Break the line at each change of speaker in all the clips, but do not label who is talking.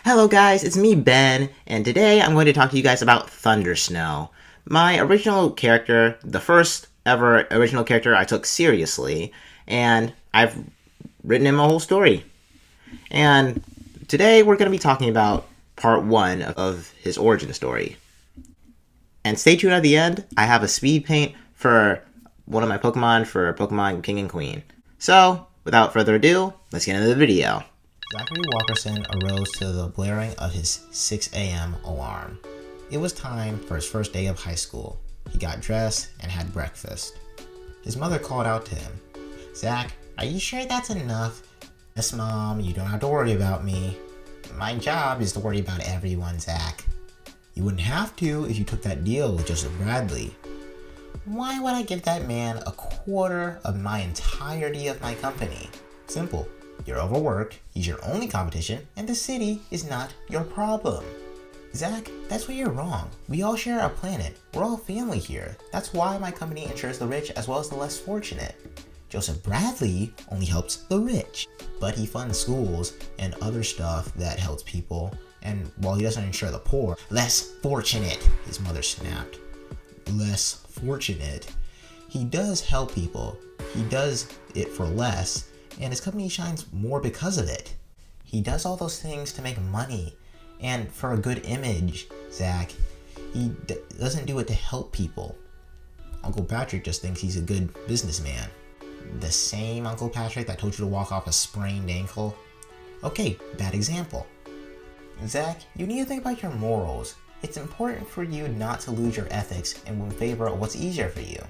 Hello guys, it's me Ben, and today I'm going to talk to you guys about Thundersnow. My original character, the first ever original character I took seriously, and I've written him a whole story. And today we're going to be talking about part 1 of his origin story. And stay tuned at the end, I have a speed paint for one of my Pokemon for Pokemon King and Queen. So, without further ado, let's get into the video. Zachary Walkerson arose to the blaring of his 6 a.m. alarm. It was time for his first day of high school. He got dressed and had breakfast. His mother called out to him, "Zach, are you sure that's enough?" "Yes, Mom, you don't have to worry about me. My job is to worry about everyone, Zach." "You wouldn't have to if you took that deal with Joseph Bradley." "Why would I give that man a quarter of my entirety of my company?" "Simple. You're overworked, he's your only competition, and the city is not your problem." "Zach, that's where you're wrong. We all share our planet. We're all family here. That's why my company insures the rich as well as the less fortunate. Joseph Bradley only helps the rich, but he funds schools and other stuff that helps people, and while he doesn't insure the poor, less fortunate," his mother snapped. "Less fortunate? He does help people. He does it for less, and his company shines more because of it. He does all those things to make money and for a good image, Zach. He doesn't do it to help people. Uncle Patrick just thinks he's a good businessman." "The same Uncle Patrick that told you to walk off a sprained ankle?" "Okay, bad example." "Zach, you need to think about your morals. It's important for you not to lose your ethics and in favor of what's easier for you."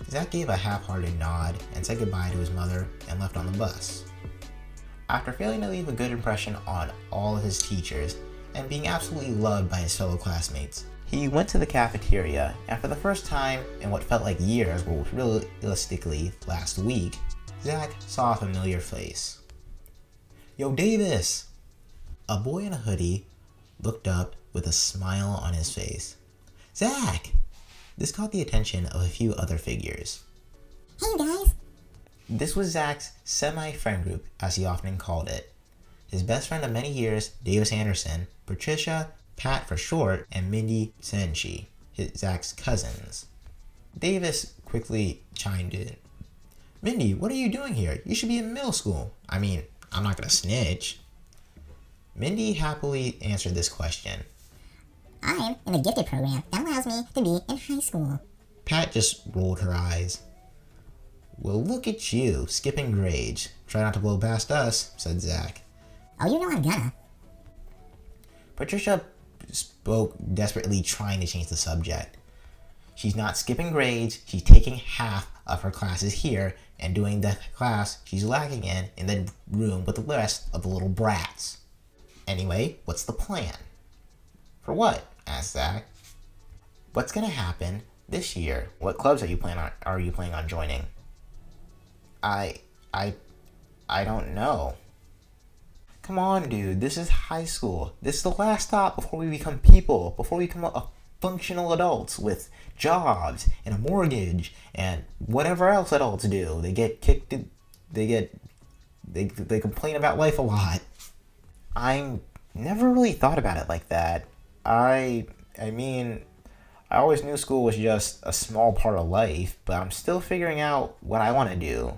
Zach gave a half-hearted nod and said goodbye to his mother and left on the bus. After failing to leave a good impression on all of his teachers and being absolutely loved by his fellow classmates, he went to the cafeteria, and for the first time in what felt like years, but realistically last week, Zach saw a familiar face. "Yo, Davis!" A boy in a hoodie looked up with a smile on his face. "Zach!" This caught the attention of a few other figures.
"Hey, guys!"
This was Zach's semi-friend group, as he often called it. His best friend of many years, Davis Anderson, Patricia, Pat for short, and Mindy Senshi, Zach's cousins. Davis quickly chimed in. "Mindy, what are you doing here? You should be in middle school. I mean, I'm not gonna snitch." Mindy happily answered this question.
"I'm in the gifted program. That allows me to be in high school."
Pat just rolled her eyes. "Well, look at you, skipping grades. Try not to blow past us," said Zach.
"Oh, you know I'm gonna."
Patricia spoke, desperately trying to change the subject. "She's not skipping grades. She's taking half of her classes here and doing the class she's lacking in the room with the rest of the little brats. Anyway, what's the plan?" "For what?" asked Zach. "What's gonna happen this year? What clubs are you planning on joining?" I don't know." "Come on, dude. This is high school. This is the last stop before we become people, before we become a functional adults with jobs and a mortgage and whatever else adults do. They get kicked. They complain about life a lot." "I never really thought about it like that. I mean, I always knew school was just a small part of life, but I'm still figuring out what I want to do.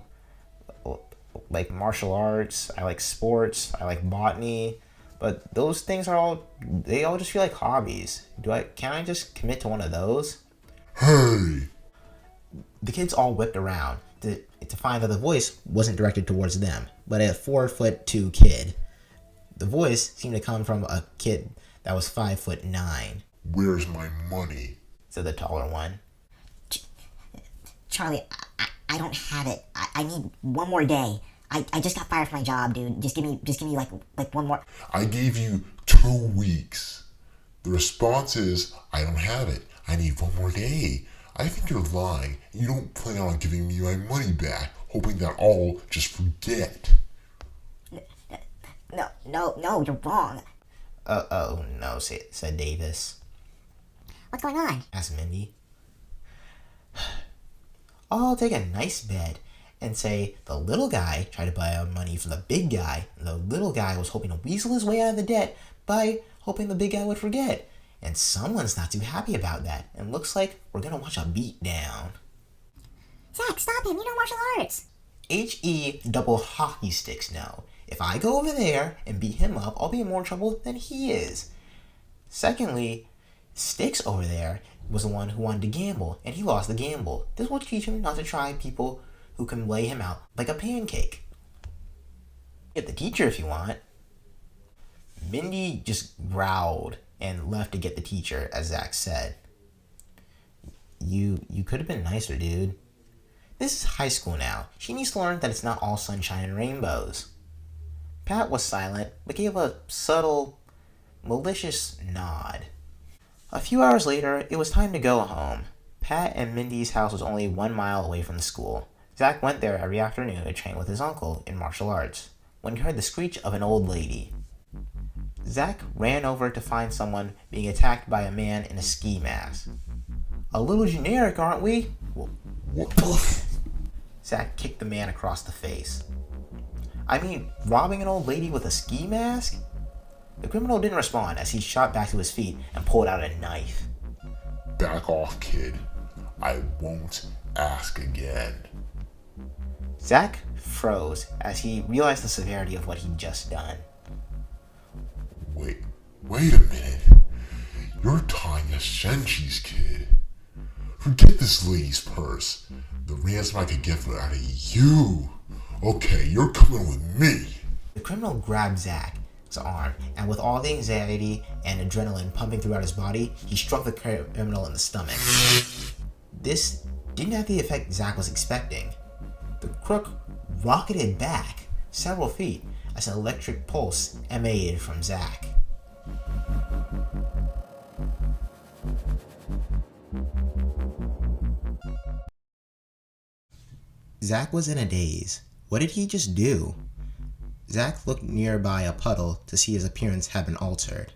Like martial arts, I like sports, I like botany, but those things they all just feel like hobbies. Can't I just commit to one of those?"
"Hey!"
The kids all whipped around to find that the voice wasn't directed towards them, but a 4'2" kid. The voice seemed to come from a kid that was 5'9".
"Where's my money?"
said the taller one.
"Charlie, I don't have it. I need one more day. I just got fired from my job, dude. Just give me like one more."
"I gave you 2 weeks. The response is, I don't have it. I need one more day. I think you're lying. You don't plan on giving me my money back, hoping that I'll just forget."
No, you're wrong."
Oh no," said Davis.
"What's going on?"
asked Mindy. "I'll take a nice bed and say the little guy tried to buy money from the big guy, and the little guy was hoping to weasel his way out of the debt by hoping the big guy would forget. And someone's not too happy about that, and looks like we're gonna watch a beat down.
Zach, stop him. You know martial arts.
HE double hockey sticks no. If I go over there and beat him up, I'll be in more trouble than he is. Secondly, Sticks over there was the one who wanted to gamble, and he lost the gamble. This will teach him not to try people who can lay him out like a pancake. Get the teacher if you want. Mindy just growled and left to get the teacher, as Zach said. You could have been nicer, dude. This is high school now. She needs to learn that it's not all sunshine and rainbows. Pat was silent, but gave a subtle, malicious nod. A few hours later, it was time to go home. Pat and Mindy's house was only 1 mile away from the school. Zach went there every afternoon to train with his uncle in martial arts, when he heard the screech of an old lady. Zach ran over to find someone being attacked by a man in a ski mask. A little generic, aren't we? Zach kicked the man across the face. I mean, robbing an old lady with a ski mask? The criminal didn't respond as he shot back to his feet and pulled out a knife.
Back off, kid. I won't ask again.
Zach froze as he realized the severity of what he'd just done.
Wait a minute. You're Tanya Shenchi's kid. Forget this lady's purse. The ransom I could get out of you. Okay, you're coming with me.
The criminal grabbed Zach's arm, and with all the anxiety and adrenaline pumping throughout his body, he struck the criminal in the stomach. This didn't have the effect Zach was expecting. The crook rocketed back several feet as an electric pulse emanated from Zach. Zach was in a daze. What did he just do? Zach looked nearby a puddle to see his appearance had been altered.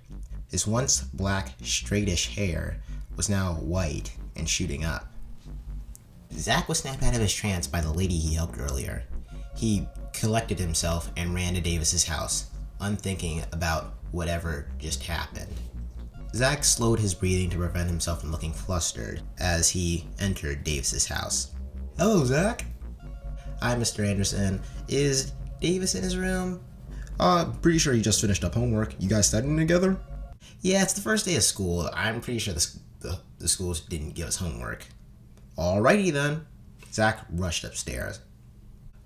His once black, straightish hair was now white and shooting up. Zach was snapped out of his trance by the lady he helped earlier. He collected himself and ran to Davis's house, unthinking about whatever just happened. Zach slowed his breathing to prevent himself from looking flustered as he entered Davis's house. Hello, Zach. Hi, Mr. Anderson. Is Davis in his room?
Pretty sure he just finished up homework. You guys studying together?
Yeah, it's the first day of school. I'm pretty sure the schools didn't give us homework.
Alrighty then.
Zach rushed upstairs.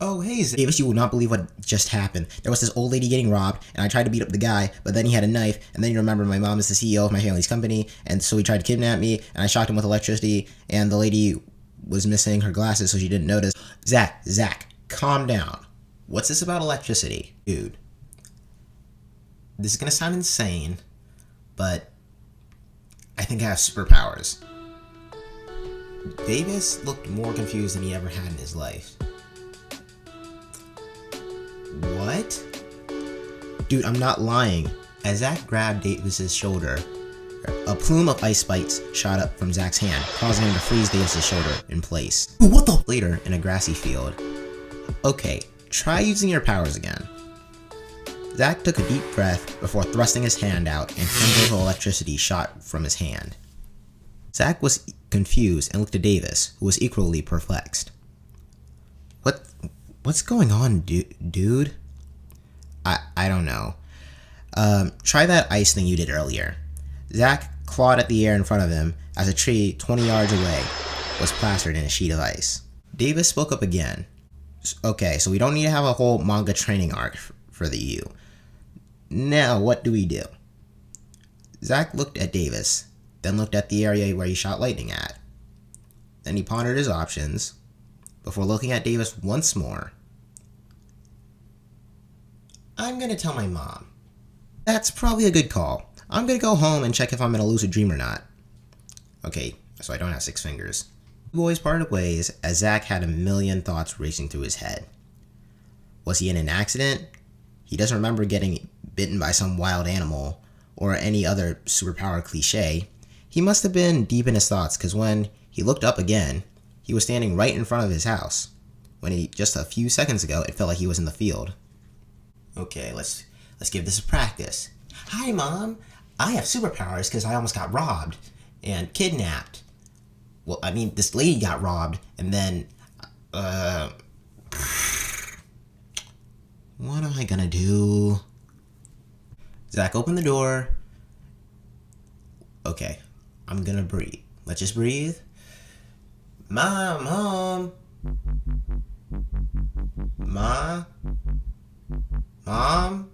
Oh, hey, Davis, you will not believe what just happened. There was this old lady getting robbed, and I tried to beat up the guy, but then he had a knife, and then you remember my mom is the CEO of my family's company, and so he tried to kidnap me, and I shocked him with electricity, and the lady was missing her glasses, so she didn't notice. Zach, calm down.
What's this about electricity? Dude, this is gonna sound insane, but I think I have superpowers. Davis looked more confused than he ever had in his life. What?
Dude, I'm not lying.
As Zach grabbed Davis's shoulder,
a plume of ice spikes shot up from Zach's hand, causing him to freeze Davis's shoulder in place.
what the?
Later, in a grassy field. Okay, try using your powers again. Zach took a deep breath before thrusting his hand out, and tendrils of electricity shot from his hand. Zach was confused and looked at Davis, who was equally perplexed. What's going on, dude? I don't know. Try that ice thing you did earlier. Zach clawed at the air in front of him as a tree 20 yards away was plastered in a sheet of ice. Davis spoke up again. Okay, so we don't need to have a whole manga training arc for the U. Now, what do we do? Zach looked at Davis, then looked at the area where he shot lightning at. Then he pondered his options, before looking at Davis once more. I'm gonna tell my mom. That's probably a good call. I'm gonna go home and check if I'm in a lucid dream or not. Okay, so I don't have 6 fingers. The boys parted ways as Zach had a million thoughts racing through his head. Was he in an accident? He doesn't remember getting bitten by some wild animal or any other superpower cliche. He must have been deep in his thoughts because when he looked up again, he was standing right in front of his house. when just a few seconds ago it felt like he was in the field. Okay, let's give this a practice. Hi, Mom. I have superpowers because I almost got robbed and kidnapped. Well, I mean, this lady got robbed, and then, what am I gonna do? Zach, open the door. Okay, I'm gonna breathe. Let's just breathe. Mom. Ma? Mom?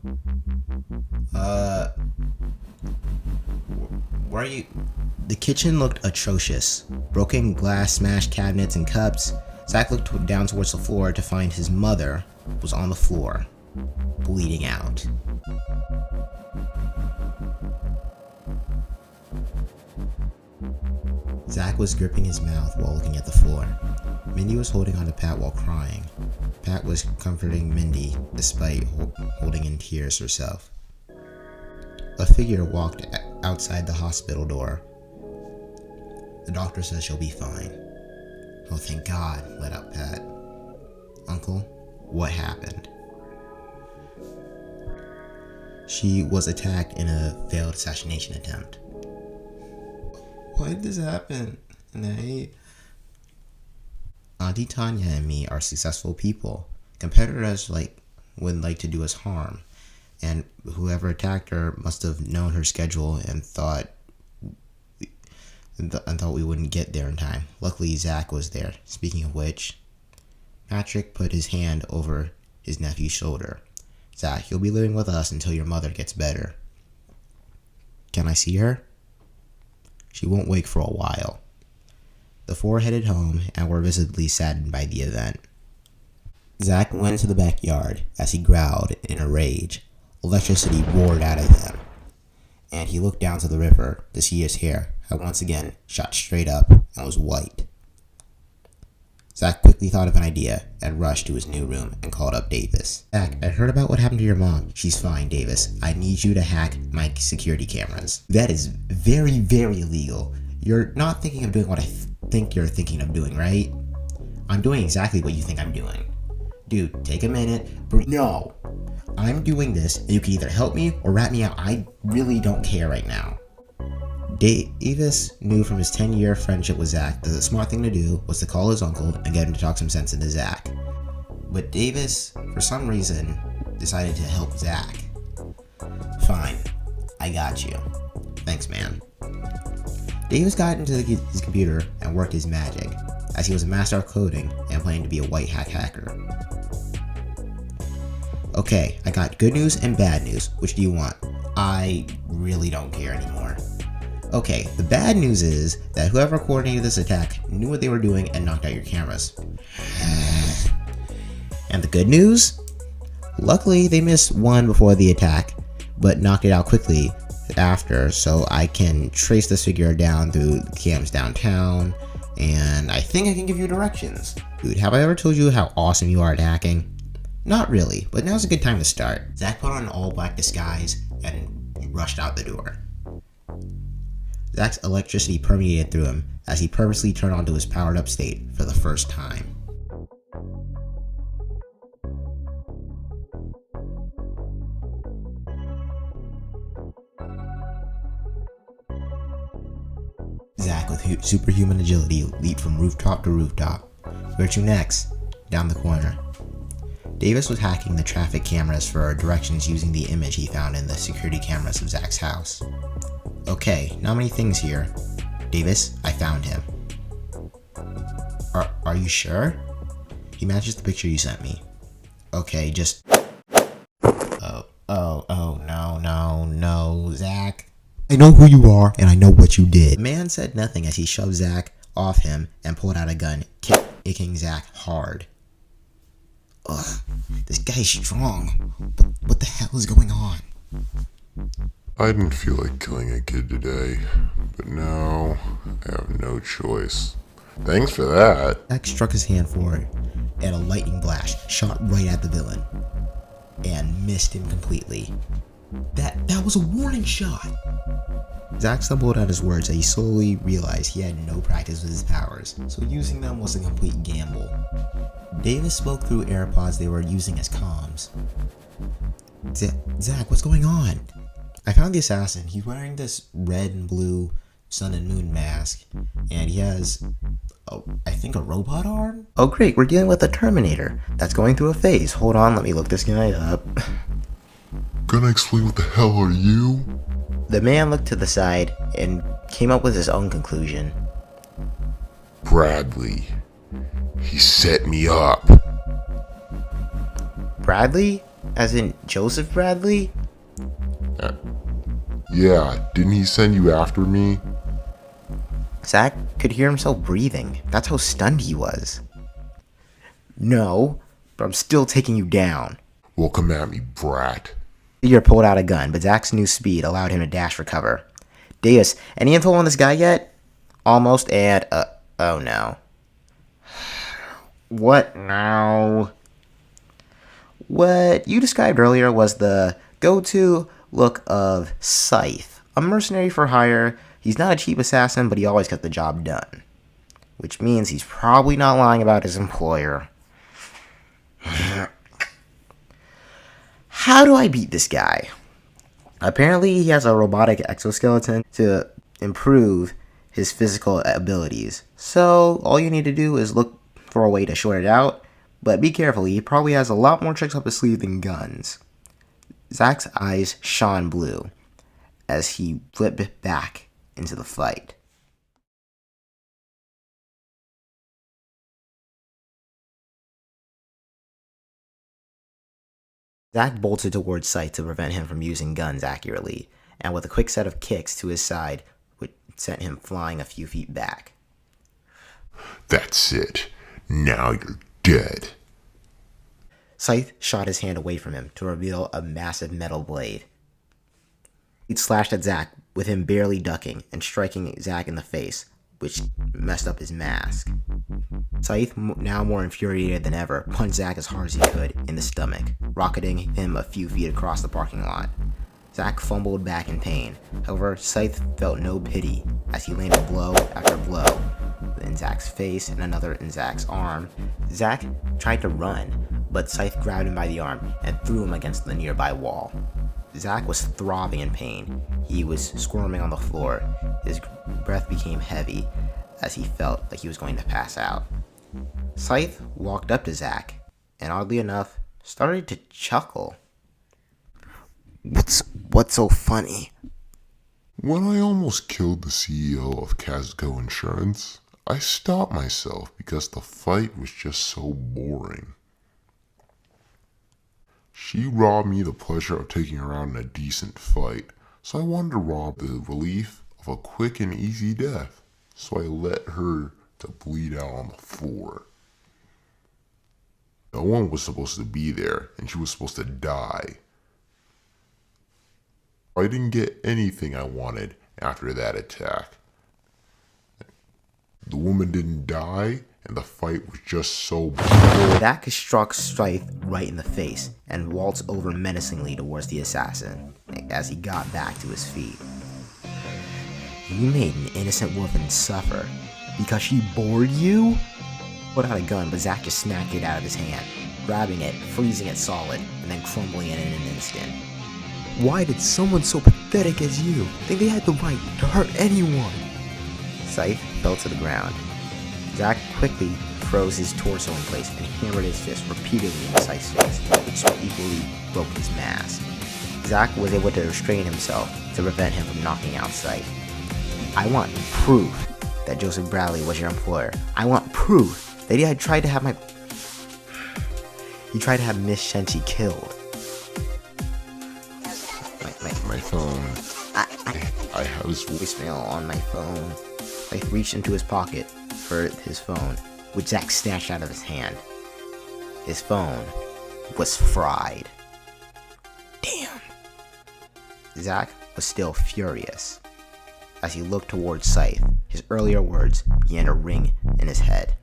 Where are you? The kitchen looked atrocious. Broken glass, smashed cabinets and cups. Zach looked down towards the floor to find his mother was on the floor, bleeding out. Zach was gripping his mouth while looking at the floor. Mindy was holding on to Pat while crying. Pat was comforting Mindy despite holding in tears herself. A figure walked outside the hospital door. The doctor says she'll be fine. Oh, thank God, let out Pat. Uncle, what happened? She was attacked in a failed assassination attempt. Why did this happen? Auntie Tanya and me are successful people. Competitors would like to do us harm, and whoever attacked her must have known her schedule and thought we wouldn't get there in time. Luckily, Zach was there. Speaking of which, Patrick put his hand over his nephew's shoulder. Zach, you'll be living with us until your mother gets better. Can I see her? She won't wake for a while. The four headed home and were visibly saddened by the event. Zach went into the backyard as he growled in a rage. Electricity roared out of him, and he looked down to the river to see his hair had once again shot straight up and was white. Zach quickly thought of an idea and rushed to his new room and called up Davis. Zach, I heard about what happened to your mom. She's fine, Davis. I need you to hack my security cameras. That is very, very illegal. You're not thinking of doing what I think you're thinking of doing, right? I'm doing exactly what you think I'm doing. Dude, take a minute. No! I'm doing this, and you can either help me or rat me out. I really don't care right now. Davis knew from his 10-year friendship with Zach that the smart thing to do was to call his uncle and get him to talk some sense into Zach. But Davis, for some reason, decided to help Zach. Fine, I got you. Thanks, man. Davis got into his computer and worked his magic, as he was a master of coding and planning to be a white hat hacker. Okay, I got good news and bad news. Which do you want? I really don't care anymore. Okay, the bad news is that whoever coordinated this attack knew what they were doing and knocked out your cameras. And the good news? Luckily, they missed one before the attack, but knocked it out quickly after, so I can trace this figure down through the cams downtown, and I think I can give you directions. Dude, have I ever told you how awesome you are at hacking? Not really, but now's a good time to start. Zach put on an all-black disguise and rushed out the door. Zach's electricity permeated through him as he purposely turned onto his powered-up state for the first time. Zach, with superhuman agility, leaped from rooftop to rooftop. Where to next? Down the corner. Davis was hacking the traffic cameras for directions using the image he found in the security cameras of Zach's house. Okay, not many things here. Davis, I found him. Are you sure? He matches the picture you sent me. Okay, just... no, Zach. I know who you are, and I know what you did. The man said nothing as he shoved Zach off him and pulled out a gun, kicking Zach hard. Ugh, this guy's strong. But what the hell is going on?
I didn't feel like killing a kid today, but now I have no choice. Thanks for that.
Zach struck his hand forward, and a lightning blast shot right at the villain, and missed him completely. That was a warning shot! Zach stumbled at his words as he slowly realized he had no practice with his powers, so using them was a complete gamble. Davis spoke through AirPods they were using as comms. Zach, what's going on? I found the assassin. He's wearing this red and blue sun and moon mask, and he has, I think, a robot arm?
Oh great, we're dealing with a Terminator that's going through a phase. Hold on, let me look this guy up.
Gonna explain what the hell are you?
The man looked to the side and came up with his own conclusion.
Bradley. He set me up.
Bradley? As in Joseph Bradley?
Yeah, didn't he send you after me?
Zach could hear himself breathing. That's how stunned he was. No, but I'm still taking you down.
Well, come at me, brat.
Peter pulled out a gun, but Zach's new speed allowed him to dash for cover. Deus, any info on this guy yet? Almost, and, oh no. What now? What you described earlier was the go-to look of Scythe, a mercenary for hire. He's not a cheap assassin, but he always got the job done. Which means he's probably not lying about his employer. How do I beat this guy? Apparently he has a robotic exoskeleton to improve his physical abilities. So all you need to do is look for a way to short it out. But be careful, he probably has a lot more tricks up his sleeve than guns. Zach's eyes shone blue as he flipped back into the fight. Zach bolted towards Scythe to prevent him from using guns accurately, and with a quick set of kicks to his side, which sent him flying a few feet back.
That's it. Now you're dead.
Scythe shot his hand away from him to reveal a massive metal blade. He slashed at Zach, with him barely ducking and striking Zach in the face, which messed up his mask. Scythe, now more infuriated than ever, punched Zach as hard as he could in the stomach, rocketing him a few feet across the parking lot. Zach fumbled back in pain. However, Scythe felt no pity as he landed blow after blow in Zach's face and another in Zach's arm. Zach tried to run, but Scythe grabbed him by the arm and threw him against the nearby wall. Zach was throbbing in pain. He was squirming on the floor. His breath became heavy as he felt like he was going to pass out. Scythe walked up to Zach and, oddly enough, started to chuckle. What's so funny?
When I almost killed the CEO of Casco Insurance, I stopped myself because the fight was just so boring. She robbed me the pleasure of taking her out in a decent fight, so I wanted to rob the relief of a quick and easy death, so I let her to bleed out on the floor. No one was supposed to be there, and she was supposed to die. I didn't get anything I wanted after that attack. The woman didn't die, and the fight was just so boring.
Zach struck Scythe right in the face and waltzed over menacingly towards the assassin as he got back to his feet. You made an innocent woman suffer because she bored you? Put out a gun, but Zach just snatched it out of his hand, grabbing it, freezing it solid, and then crumbling it in an instant. Why did someone so pathetic as you think they had the right to hurt anyone? Scythe fell to the ground. Zach quickly froze his torso in place and hammered his fist repeatedly in Scythe's face, which equally broke his mask. Zach was able to restrain himself to prevent him from knocking out Scythe. I want proof that Joseph Bradley was your employer. I want proof that he had tried to have Miss Shenchi killed.
My phone. I have his
Voicemail on my phone. I reached into his pocket for his phone, which Zach snatched out of his hand. His phone was fried. Damn. Zach was still furious. As he looked towards Scythe, his earlier words began to ring in his head.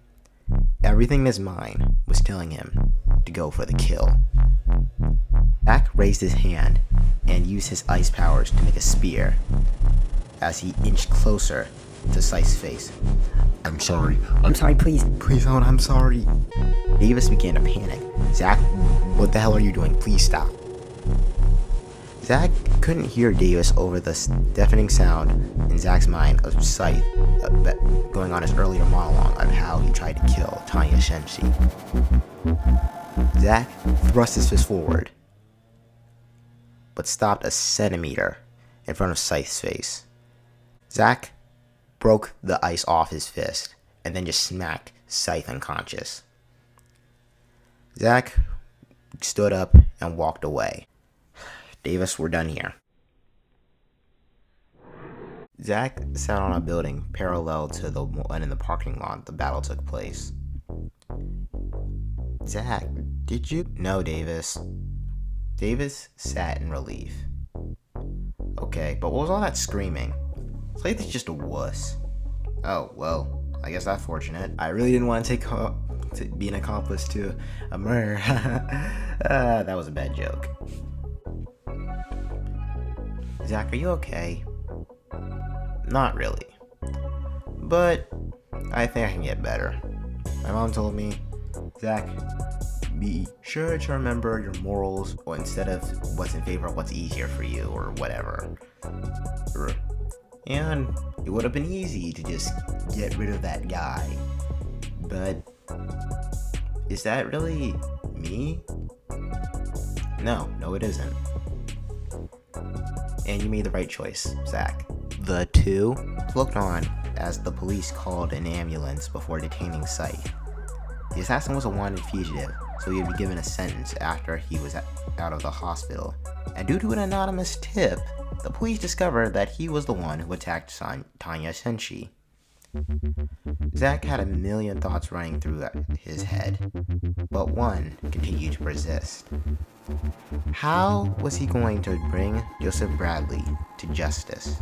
Everything in his mind was telling him to go for the kill. Zach raised his hand and used his ice powers to make a spear as he inched closer to Scythe's face.
I'm sorry.
I'm sorry, please don't, I'm sorry.
Davis began to panic. Zach, what the hell are you doing? Please stop. Zach couldn't hear Davis over the deafening sound in Zach's mind of Scythe going on his earlier monologue on how he tried to kill Tanya Shenshi. Zach thrust his fist forward, but stopped a centimeter in front of Scythe's face. Zach broke the ice off his fist and then just smacked Scythe unconscious. Zach stood up and walked away. Davis, we're done here. Zach sat on a building parallel to the one in the parking lot the battle took place. Zach, did you? No, Davis. Davis sat in relief. Okay, but what was all that screaming? Scythe is just a wuss. Oh, well, I guess that's fortunate. I really didn't want to be an accomplice to a murder. That was a bad joke. Zach, are you okay? Not really. But I think I can get better. My mom told me, Zach, be sure to remember your morals instead of what's in favor of what's easier for you or whatever. And it would have been easy to just get rid of that guy. But is that really me? No, it isn't. And you made the right choice, Zach. The two looked on as the police called an ambulance before detaining Scythe. The assassin was a wanted fugitive, so he would be given a sentence after he was out of the hospital. And due to an anonymous tip, the police discovered that he was the one who attacked Tanya Shenshi. Zach had a million thoughts running through his head, but one continued to persist. How was he going to bring Joseph Bradley to justice?